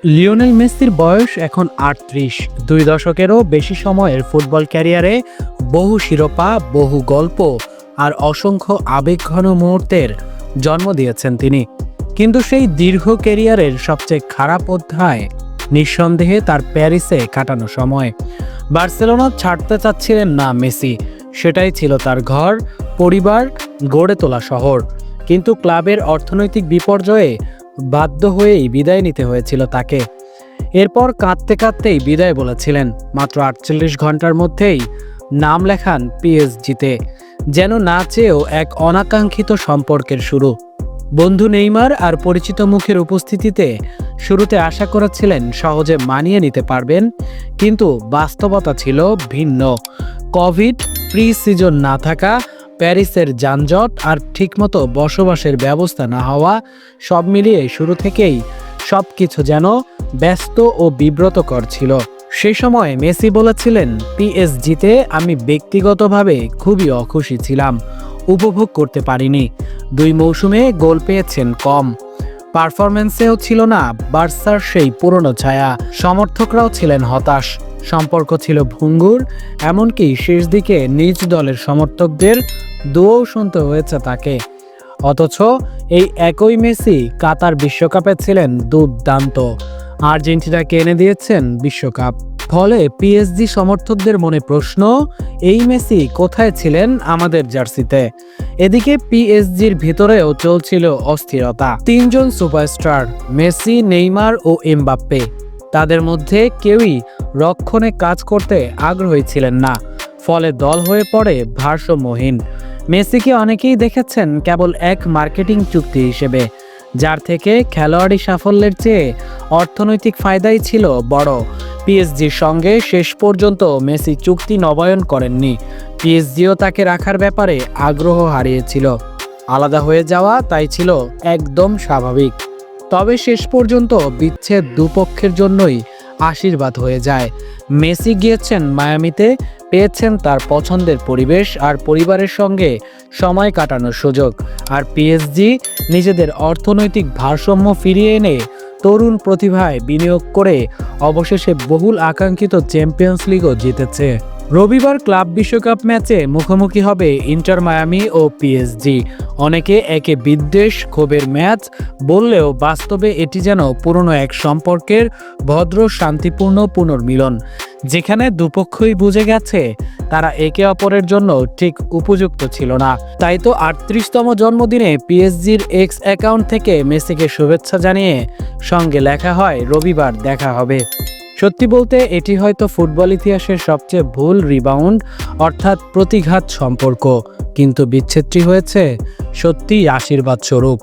Lionel মেসির বয়স এখন ৩৮। ২ দশকেরও বেশি সময়ের ফুটবল ক্যারিয়ারে বহু শিরোপা, বহু গল্প আর অসংখ্য আবেগঘন মুহূর্তের জন্ম দিয়েছেন তিনি। কিন্তু সেই দীর্ঘ ক্যারিয়ারের সবচেয়ে খারাপ অধ্যায় নিঃসন্দেহে তার প্যারিসে কাটানো সময়। বার্সেলোনা ছাড়তে চাচ্ছিলেন না মেসি, সেটাই ছিল তার ঘর, পরিবার, গড়ে তোলা শহর। কিন্তু ক্লাবের অর্থনৈতিক বিপর্যয়ে বাধ্য হয়েই বিদায় নিতে হয়েছিল তাকে। এরপর কাঁদতে কাঁদতেই বিদায় বলেছিলেন। মাত্র ৪৮ ঘন্টার মধ্যেই নাম লেখান পিএসজিতে, যেন না চেয়েও এক অনাকাঙ্ক্ষিত সম্পর্কের শুরু। বন্ধু নেইমার আর পরিচিত মুখের উপস্থিতিতে শুরুতে আশা করেছিলেন সহজে মানিয়ে নিতে পারবেন, কিন্তু বাস্তবতা ছিল ভিন্ন। কোভিড, প্রি সিজন না থাকা, প্যারিসের যানজট আর ঠিকমতো বসবাসের ব্যবস্থা না হওয়া, সব মিলিয়ে শুরু থেকেই সবকিছু যেন ব্যস্ত ও বিব্রতকর ছিল। সেই সময় মেসি বলেছিলেন, পিএসজিতে আমি ব্যক্তিগতভাবে খুবই অখুশি ছিলাম, উপভোগ করতে পারিনি। ২ মৌসুমে গোল পেয়েছেন কম, পারফরম্যান্সেও ছিল না বার্সার সেই পুরনো ছায়া, সমর্থকরাও ছিলেন হতাশ, সম্পর্ক ছিল ভঙ্গুর, এমনকি শেষ দিকে নিজ দলের সমর্থকদের দোয়াও শুনতে হয়েছে তাকে। অথচ এই একই মেসি কাতার বিশ্বকাপে ছিলেন দুর্দান্ত, আর্জেন্টিনাকে এনে দিয়েছেন বিশ্বকাপ। ফলে পিএসজি সমর্থকদের মনে প্রশ্ন, এই মেসি কোথায় ছিলেন আমাদের জার্সিতে? এদিকে পিএসজির ভিতরেও চলছিল অস্থিরতা। ৩ জন সুপারস্টার, মেসি, নেইমার ও এমবাপ্পে, তাদের মধ্যে কেউই রক্ষণে কাজ করতে আগ্রহী ছিলেন না। ফলে দল হয়ে পড়ে ভারসাম্যহীন। মেসিকে অনেকেই দেখেছেন কেবল এক মার্কেটিং চুক্তি হিসেবে, যার থেকে খেলোয়াড়ি সাফল্যের চেয়ে অর্থনৈতিক ফায়দাই ছিল বড়। পিএসজির সঙ্গে শেষ পর্যন্ত মেসি চুক্তি নবায়ন করেননি। পিএসজিও তাকে রাখার ব্যাপারে আগ্রহ হারিয়েছিল। আলাদা হয়ে যাওয়া তাই ছিল একদম স্বাভাবিক। তবে শেষ পর্যন্ত বিচ্ছেদ দুপক্ষের জন্যই আশীর্বাদ হয়ে যায়। মেসি গিয়েছেন মায়ামিতে, পেয়েছেন তার পছন্দের পরিবেশ আর পরিবারের সঙ্গে সময় কাটানোর সুযোগ। আর পিএসজি নিজেদের অর্থনৈতিক ভারসাম্য ফিরিয়ে এনে তরুণ প্রতিভায় বিনিয়োগ করে অবশেষে বহুল আকাঙ্ক্ষিত চ্যাম্পিয়ন্স লিগও জিতেছে। রবিবার ক্লাব বিশ্বকাপ ম্যাচে মুখোমুখি হবে ইন্টার মায়ামি ও পিএসজি। অনেকে একে বিদ্বেষ, ক্ষোভের ম্যাচ বললেও বাস্তবে এটি যেন পুরনো এক সম্পর্কের ভদ্র, শান্তিপূর্ণ পুনর্মিলন, যেখানে দুপক্ষই বুঝে গেছে তারা একে অপরের জন্য ঠিক উপযুক্ত ছিল না। তাই তো ৩৮তম জন্মদিনে পিএসজির এক্স অ্যাকাউন্ট থেকে মেসিকে শুভেচ্ছা জানিয়ে সঙ্গে লেখা হয়, রবিবার দেখা হবে। সত্যি বলতে এটি হয়তো ফুটবল ইতিহাসের সবচেয়ে ভুল রিবাউন্ড, অর্থাৎ প্রতিঘাত সম্পর্ক, কিন্তু বিচ্ছেদটি হয়েছে সত্যিই আশীর্বাদ স্বরূপ।